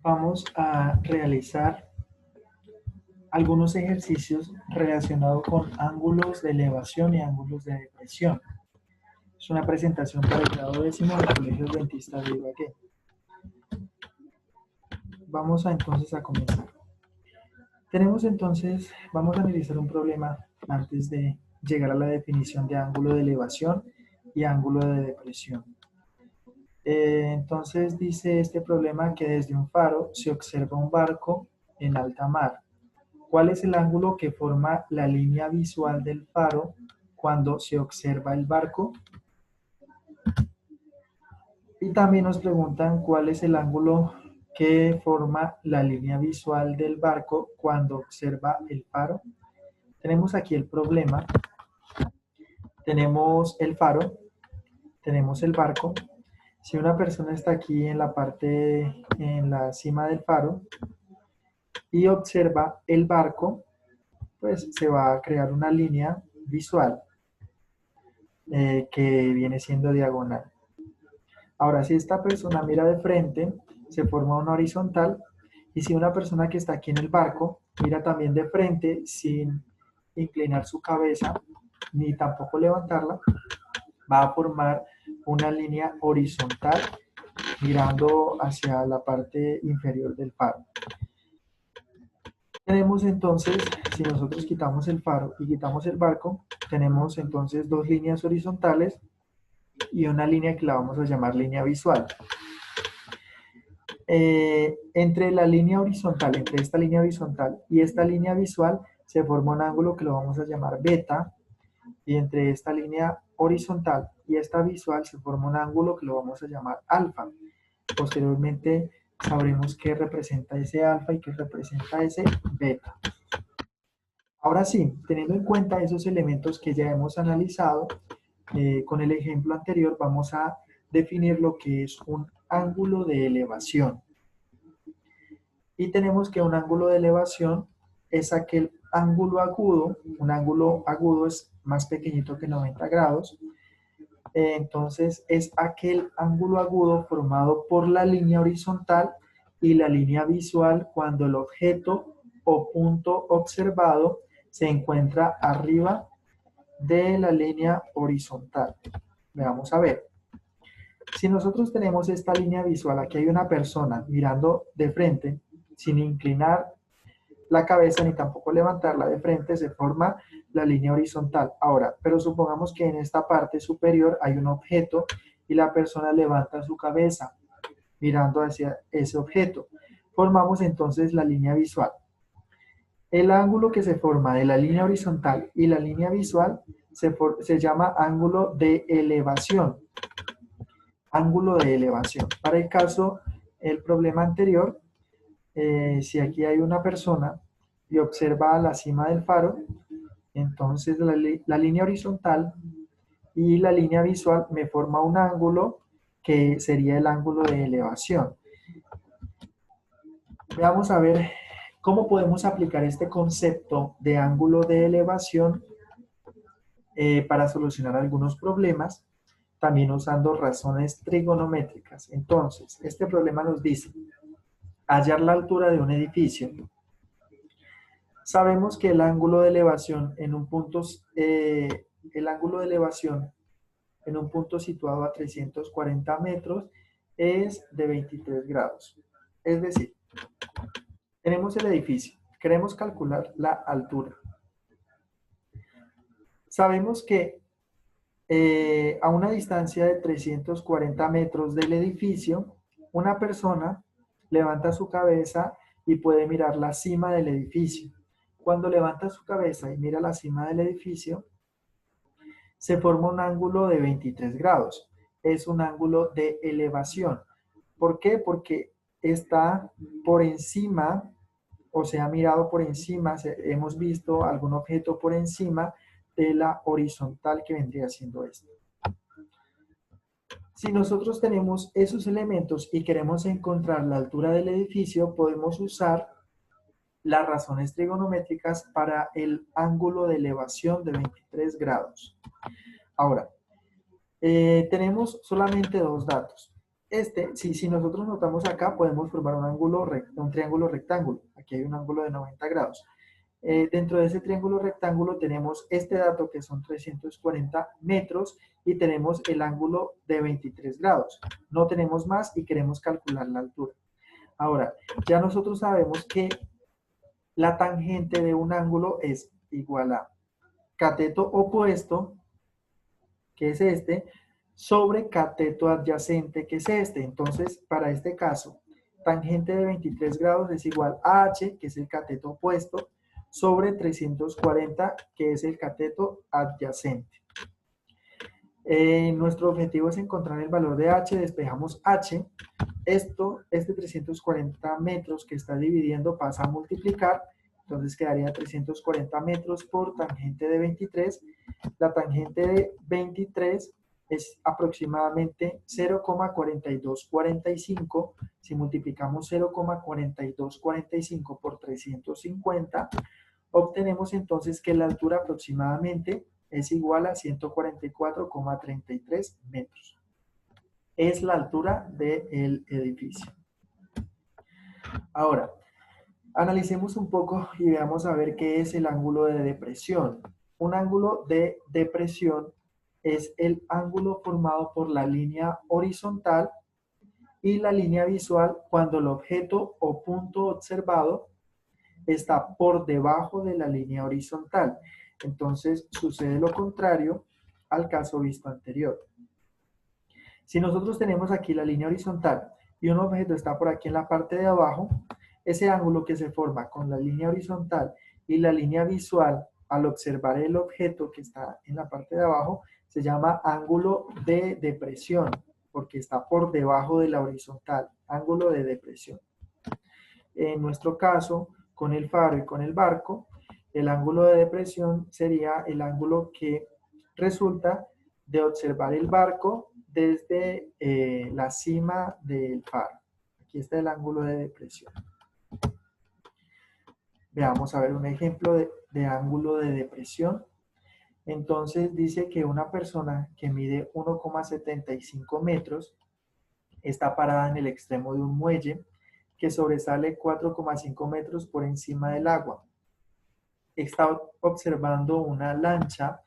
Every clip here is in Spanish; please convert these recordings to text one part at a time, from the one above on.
Vamos a realizar algunos ejercicios relacionados con ángulos de elevación y ángulos de depresión. Es una presentación para el grado décimo del Colegio Adventista de Ibagué. Vamos entonces a comenzar. Vamos a analizar un problema antes de llegar a la definición de ángulo de elevación y ángulo de depresión. Entonces dice este problema que desde un faro se observa un barco en alta mar. ¿Cuál es el ángulo que forma la línea visual del faro cuando se observa el barco? Y también nos preguntan cuál es el ángulo que forma la línea visual del barco cuando observa el faro. Tenemos aquí el problema. Tenemos el faro, tenemos el barco. Si una persona está aquí en la cima del faro y observa el barco, pues se va a crear una línea visual que viene siendo diagonal. Ahora, si esta persona mira de frente, se forma una horizontal, y si una persona que está aquí en el barco mira también de frente sin inclinar su cabeza ni tampoco levantarla, va a formar una línea horizontal mirando hacia la parte inferior del faro. Tenemos entonces, si nosotros quitamos el faro y quitamos el barco, tenemos entonces dos líneas horizontales y una línea que la vamos a llamar línea visual. Entre la línea horizontal, entre esta línea horizontal y esta línea visual, se forma un ángulo que lo vamos a llamar beta, y entre esta línea horizontal y esta visual se forma un ángulo que lo vamos a llamar alfa. Posteriormente sabremos qué representa ese alfa y qué representa ese beta. Ahora sí, teniendo en cuenta esos elementos que ya hemos analizado, con el ejemplo anterior vamos a definir lo que es un ángulo de elevación. Y tenemos que un ángulo de elevación es aquel ángulo agudo. Un ángulo agudo es más pequeñito que 90 grados. Entonces es aquel ángulo agudo formado por la línea horizontal y la línea visual cuando el objeto o punto observado se encuentra arriba de la línea horizontal. Vamos a ver. Si nosotros tenemos esta línea visual, aquí hay una persona mirando de frente, sin inclinar la cabeza ni tampoco levantarla de frente, se forma la línea horizontal. Ahora, pero supongamos que en esta parte superior hay un objeto y la persona levanta su cabeza mirando hacia ese objeto. Formamos entonces la línea visual. El ángulo que se forma de la línea horizontal y la línea visual se llama ángulo de elevación. Ángulo de elevación. Para el caso, el problema anterior, si aquí hay una persona y observa la cima del faro, entonces la línea horizontal y la línea visual me forma un ángulo que sería el ángulo de elevación. Vamos a ver cómo podemos aplicar este concepto de ángulo de elevación para solucionar algunos problemas, también usando razones trigonométricas. Entonces, este problema nos dice hallar la altura de un edificio. Sabemos que el ángulo de elevación en un punto, situado a 340 metros es de 23 grados. Es decir, tenemos el edificio, queremos calcular la altura. Sabemos que a una distancia de 340 metros del edificio, una persona levanta su cabeza y puede mirar la cima del edificio. Cuando levanta su cabeza y mira la cima del edificio, se forma un ángulo de 23 grados. Es un ángulo de elevación. ¿Por qué? Porque está por encima, o se ha mirado por encima, hemos visto algún objeto por encima de la horizontal que vendría siendo esto. Si nosotros tenemos esos elementos y queremos encontrar la altura del edificio, podemos usar las razones trigonométricas para el ángulo de elevación de 23 grados. Ahora, tenemos solamente dos datos. si nosotros notamos acá, podemos formar un triángulo rectángulo. Aquí hay un ángulo de 90 grados. Dentro de ese triángulo rectángulo tenemos este dato que son 340 metros y tenemos el ángulo de 23 grados. No tenemos más y queremos calcular la altura. Ahora, ya nosotros sabemos que la tangente de un ángulo es igual a cateto opuesto, que es este, sobre cateto adyacente, que es este. Entonces, para este caso, tangente de 23 grados es igual a h, que es el cateto opuesto, sobre 340, que es el cateto adyacente. Nuestro objetivo es encontrar el valor de h, despejamos h. Este 340 metros que está dividiendo pasa a multiplicar, entonces quedaría 340 metros por tangente de 23. La tangente de 23 es aproximadamente 0,4245. Si multiplicamos 0,4245 por 350, obtenemos entonces que la altura aproximadamente es igual a 144,33 metros. Es la altura del edificio. Ahora, analicemos un poco y veamos a ver qué es el ángulo de depresión. Un ángulo de depresión es el ángulo formado por la línea horizontal y la línea visual cuando el objeto o punto observado está por debajo de la línea horizontal. Entonces, sucede lo contrario al caso visto anterior. Si nosotros tenemos aquí la línea horizontal y un objeto está por aquí en la parte de abajo, ese ángulo que se forma con la línea horizontal y la línea visual al observar el objeto que está en la parte de abajo se llama ángulo de depresión, porque está por debajo de la horizontal, ángulo de depresión. En nuestro caso, con el faro y con el barco, el ángulo de depresión sería el ángulo que resulta de observar el barco desde la cima del faro. Aquí está el ángulo de depresión. Veamos a ver un ejemplo de ángulo de depresión. Entonces dice que una persona que mide 1,75 metros está parada en el extremo de un muelle que sobresale 4,5 metros por encima del agua. Está observando una lancha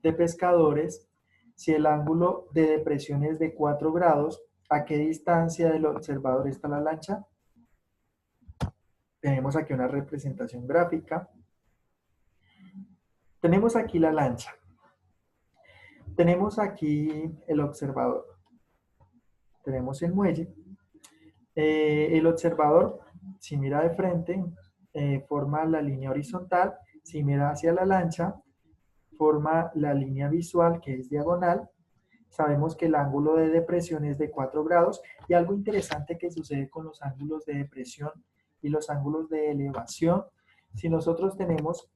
de pescadores. Si el ángulo de depresión es de 4 grados, ¿a qué distancia del observador está la lancha? Tenemos aquí una representación gráfica. Tenemos aquí la lancha. Tenemos aquí el observador. Tenemos el muelle. El observador, si mira de frente, forma la línea horizontal. Si mira hacia la lancha, forma la línea visual que es diagonal. Sabemos que el ángulo de depresión es de 4 grados y algo interesante que sucede con los ángulos de depresión y los ángulos de elevación. Si nosotros tenemos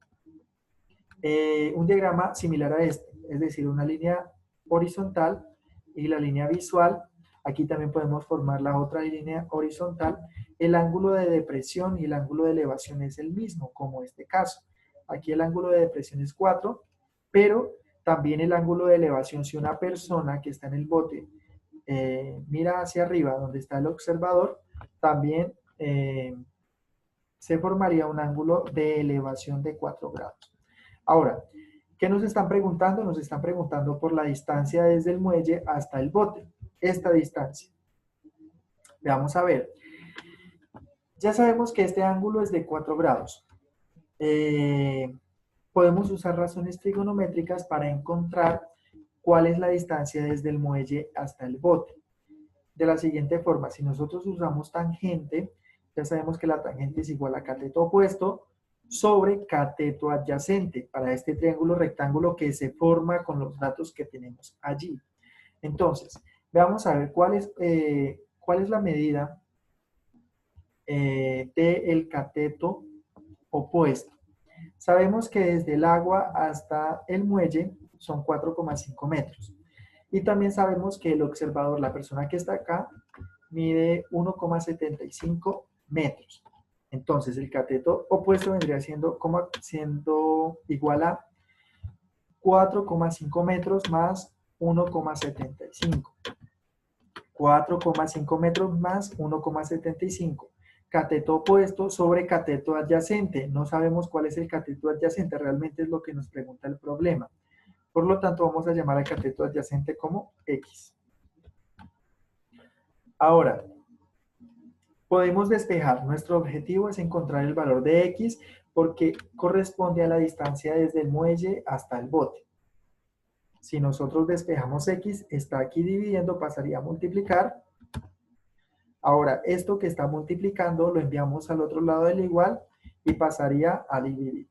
un diagrama similar a este, es decir, una línea horizontal y la línea visual, aquí también podemos formar la otra línea horizontal, el ángulo de depresión y el ángulo de elevación es el mismo, como este caso. Aquí el ángulo de depresión es 4, pero también el ángulo de elevación, si una persona que está en el bote mira hacia arriba donde está el observador, también se formaría un ángulo de elevación de 4 grados. Ahora, ¿qué nos están preguntando? Nos están preguntando por la distancia desde el muelle hasta el bote, esta distancia. Veamos a ver. Ya sabemos que este ángulo es de 4 grados. Podemos usar razones trigonométricas para encontrar cuál es la distancia desde el muelle hasta el bote. De la siguiente forma, si nosotros usamos tangente, ya sabemos que la tangente es igual a cateto opuesto sobre cateto adyacente para este triángulo rectángulo que se forma con los datos que tenemos allí. Entonces, veamos a ver cuál es la medida del cateto opuesto. Sabemos que desde el agua hasta el muelle son 4,5 metros. Y también sabemos que el observador, la persona que está acá, mide 1,75 metros. Entonces, el cateto opuesto vendría siendo igual a 4,5 metros más 1,75. 4,5 metros más 1,75. Cateto opuesto sobre cateto adyacente. No sabemos cuál es el cateto adyacente, realmente es lo que nos pregunta el problema. Por lo tanto, vamos a llamar al cateto adyacente como X. Ahora, podemos despejar. Nuestro objetivo es encontrar el valor de X porque corresponde a la distancia desde el muelle hasta el bote. Si nosotros despejamos X, está aquí dividiendo, pasaría a multiplicar. Ahora, esto que está multiplicando lo enviamos al otro lado del igual y pasaría a dividir.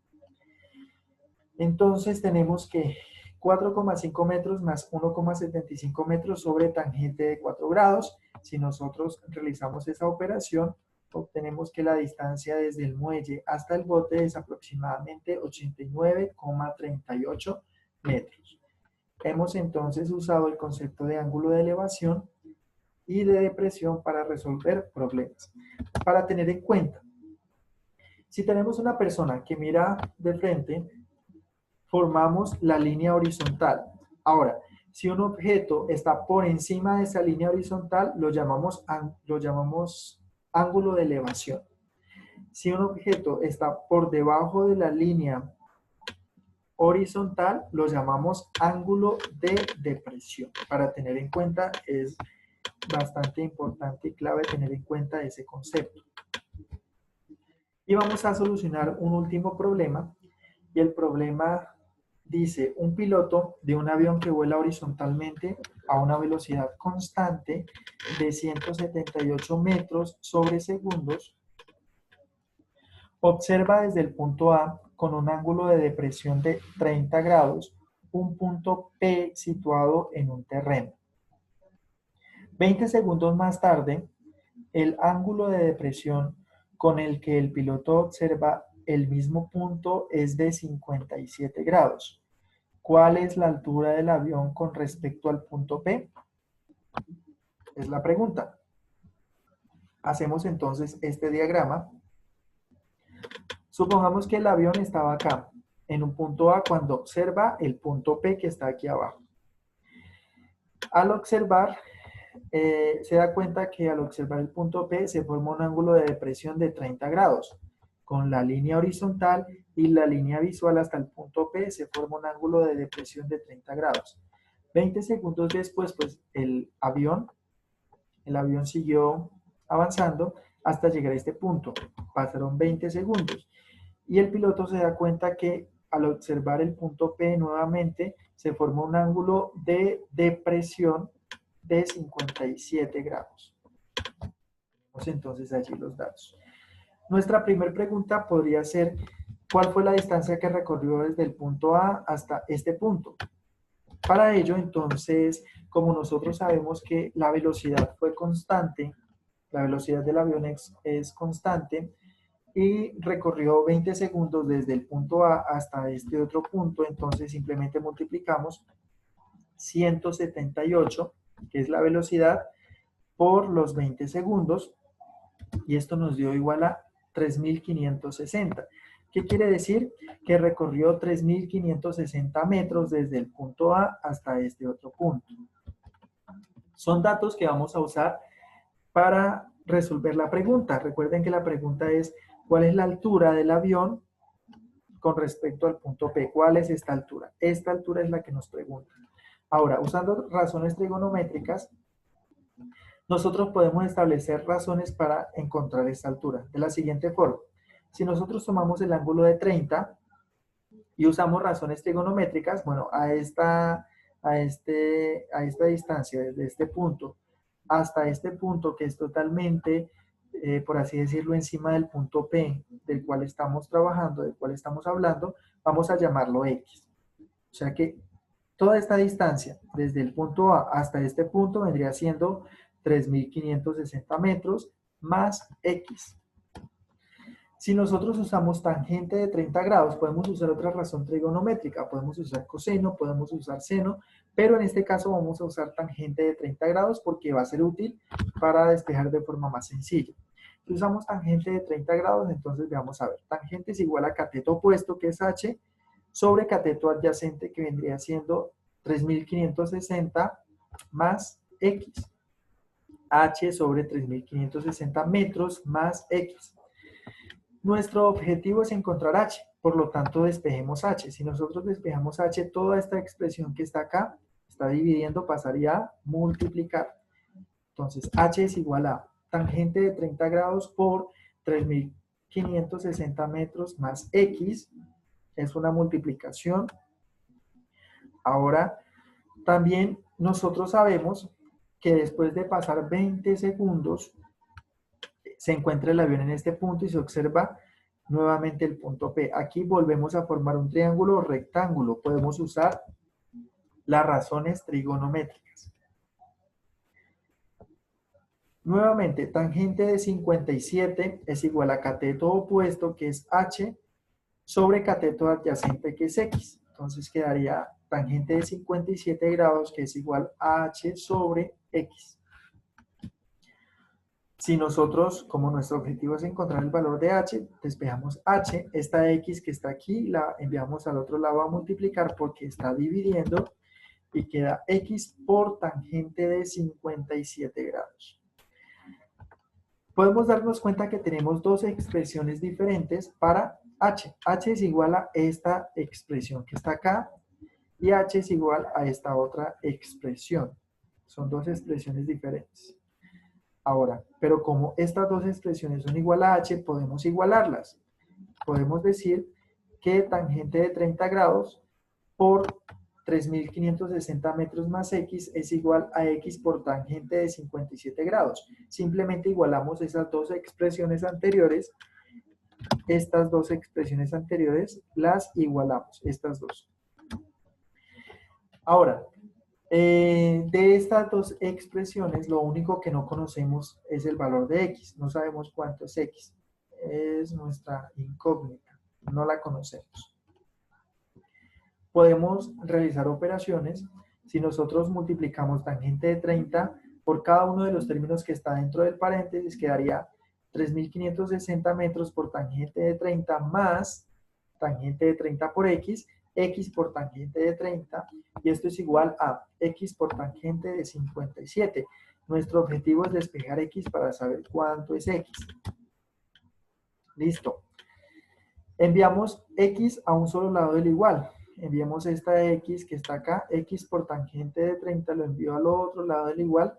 Entonces tenemos que 4,5 metros más 1,75 metros sobre tangente de 4 grados. Si nosotros realizamos esa operación, obtenemos que la distancia desde el muelle hasta el bote es aproximadamente 89,38 metros. Hemos entonces usado el concepto de ángulo de elevación y de depresión para resolver problemas. Para tener en cuenta, si tenemos una persona que mira de frente, formamos la línea horizontal. Ahora, si un objeto está por encima de esa línea horizontal, lo llamamos ángulo de elevación. Si un objeto está por debajo de la línea horizontal, lo llamamos ángulo de depresión. Para tener en cuenta, es bastante importante y clave tener en cuenta ese concepto. Y vamos a solucionar un último problema, y el problema dice: un piloto de un avión que vuela horizontalmente a una velocidad constante de 178 metros sobre segundos observa desde el punto A con un ángulo de depresión de 30 grados un punto P situado en un terreno. 20 segundos más tarde, el ángulo de depresión con el que el piloto observa el mismo punto es de 57 grados. ¿Cuál es la altura del avión con respecto al punto P? Es la pregunta. Hacemos entonces este diagrama. Supongamos que el avión estaba acá, en un punto A, cuando observa el punto P que está aquí abajo. Al observar, se da cuenta que al observar el punto P se forma un ángulo de depresión de 30 grados. Con la línea horizontal y la línea visual hasta el punto P se forma un ángulo de depresión de 30 grados. 20 segundos después, pues el avión siguió avanzando hasta llegar a este punto. Pasaron 20 segundos. Y el piloto se da cuenta que al observar el punto P nuevamente se forma un ángulo de depresión de 57 grados. Tenemos entonces allí los datos. Nuestra primera pregunta podría ser: ¿cuál fue la distancia que recorrió desde el punto A hasta este punto? Para ello, entonces, como nosotros sabemos que la velocidad fue constante, la velocidad del avión es constante, y recorrió 20 segundos desde el punto A hasta este otro punto, entonces simplemente multiplicamos 178, que es la velocidad, por los 20 segundos, y esto nos dio igual a 3.560. ¿Qué quiere decir? Que recorrió 3.560 metros desde el punto A hasta este otro punto. Son datos que vamos a usar para resolver la pregunta. Recuerden que la pregunta es: ¿cuál es la altura del avión con respecto al punto P? ¿Cuál es esta altura? Esta altura es la que nos pregunta. Ahora, usando razones trigonométricas, nosotros podemos establecer razones para encontrar esta altura de la siguiente forma. Si nosotros tomamos el ángulo de 30 y usamos razones trigonométricas, bueno, a esta distancia, desde este punto hasta este punto, que es totalmente, por así decirlo, encima del punto P del cual estamos trabajando, del cual estamos hablando, vamos a llamarlo X. O sea que toda esta distancia, desde el punto A hasta este punto, vendría siendo 3.560 metros más X. Si nosotros usamos tangente de 30 grados, podemos usar otra razón trigonométrica, podemos usar coseno, podemos usar seno, pero en este caso vamos a usar tangente de 30 grados porque va a ser útil para despejar de forma más sencilla. Si usamos tangente de 30 grados, entonces vamos a ver, tangente es igual a cateto opuesto, que es H, sobre cateto adyacente, que vendría siendo 3.560 más X. h sobre 3.560 metros más x. Nuestro objetivo es encontrar h, por lo tanto despejemos h. Si nosotros despejamos h, toda esta expresión que está acá, está dividiendo, pasaría a multiplicar. Entonces, h es igual a tangente de 30 grados por 3.560 metros más x, es una multiplicación. Ahora, también nosotros sabemos que después de pasar 20 segundos, se encuentra el avión en este punto y se observa nuevamente el punto P. Aquí volvemos a formar un triángulo o rectángulo. Podemos usar las razones trigonométricas. Nuevamente, tangente de 57 es igual a cateto opuesto, que es h, sobre cateto adyacente, que es x. Entonces quedaría tangente de 57 grados, que es igual a h sobre x. Si nosotros, como nuestro objetivo es encontrar el valor de h, despejamos h, esta x que está aquí la enviamos al otro lado a multiplicar porque está dividiendo y queda x por tangente de 57 grados. Podemos darnos cuenta que tenemos dos expresiones diferentes para h. H es igual a esta expresión que está acá y h es igual a esta otra expresión. Son dos expresiones diferentes. Ahora, pero como estas dos expresiones son igual a h, podemos igualarlas. Podemos decir que tangente de 30 grados por 3.560 metros más x es igual a x por tangente de 57 grados. Simplemente igualamos esas dos expresiones anteriores. Estas dos expresiones anteriores las igualamos, estas dos. Ahora, de estas dos expresiones, lo único que no conocemos es el valor de x. No sabemos cuánto es x. Es nuestra incógnita. No la conocemos. Podemos realizar operaciones. Si nosotros multiplicamos tangente de 30 por cada uno de los términos que está dentro del paréntesis, quedaría 3.560 metros por tangente de 30 más tangente de 30 por x, x por tangente de 30, y esto es igual a x por tangente de 57. Nuestro objetivo es despejar x para saber cuánto es x. Listo. Enviamos x a un solo lado del igual. Enviamos esta x que está acá, x por tangente de 30, lo envío al otro lado del igual.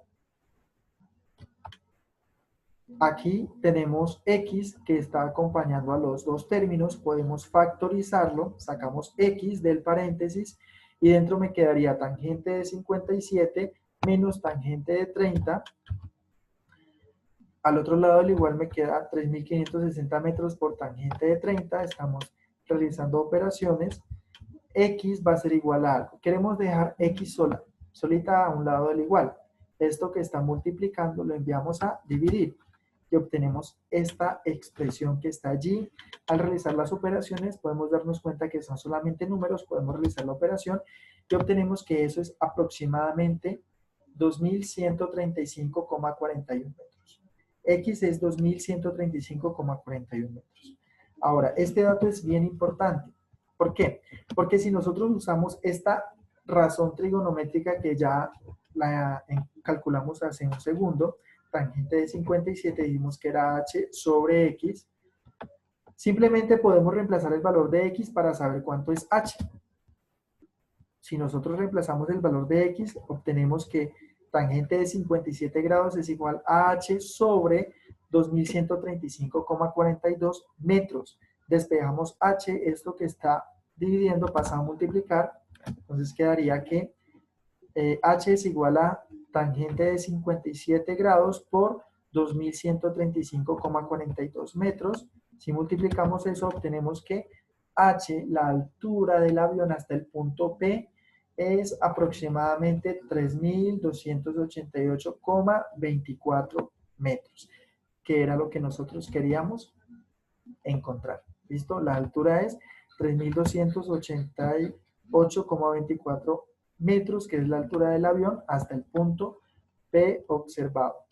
Aquí tenemos x que está acompañando a los dos términos, podemos factorizarlo, sacamos x del paréntesis y dentro me quedaría tangente de 57 menos tangente de 30. Al otro lado del igual me queda 3.560 metros por tangente de 30, estamos realizando operaciones. X va a ser igual a algo. Queremos dejar x solita a un lado del igual. Esto que está multiplicando lo enviamos a dividir y obtenemos esta expresión que está allí. Al realizar las operaciones podemos darnos cuenta que son solamente números, podemos realizar la operación y obtenemos que eso es aproximadamente 2.135,41 metros. X es 2.135,41 metros. Ahora, este dato es bien importante. ¿Por qué? Porque si nosotros usamos esta razón trigonométrica que ya la calculamos hace un segundo, tangente de 57, dijimos que era h sobre x, simplemente podemos reemplazar el valor de x para saber cuánto es h. Si nosotros reemplazamos el valor de x, obtenemos que tangente de 57 grados es igual a h sobre 2.135,42 metros. Despejamos h, esto que está dividiendo pasa a multiplicar, entonces quedaría que h es igual a tangente de 57 grados por 2.135,42 metros. Si multiplicamos eso, obtenemos que h, la altura del avión hasta el punto P, es aproximadamente 3.288,24 metros, que era lo que nosotros queríamos encontrar. ¿Listo? La altura es 3.288,24 metros, que es la altura del avión, hasta el punto P observado.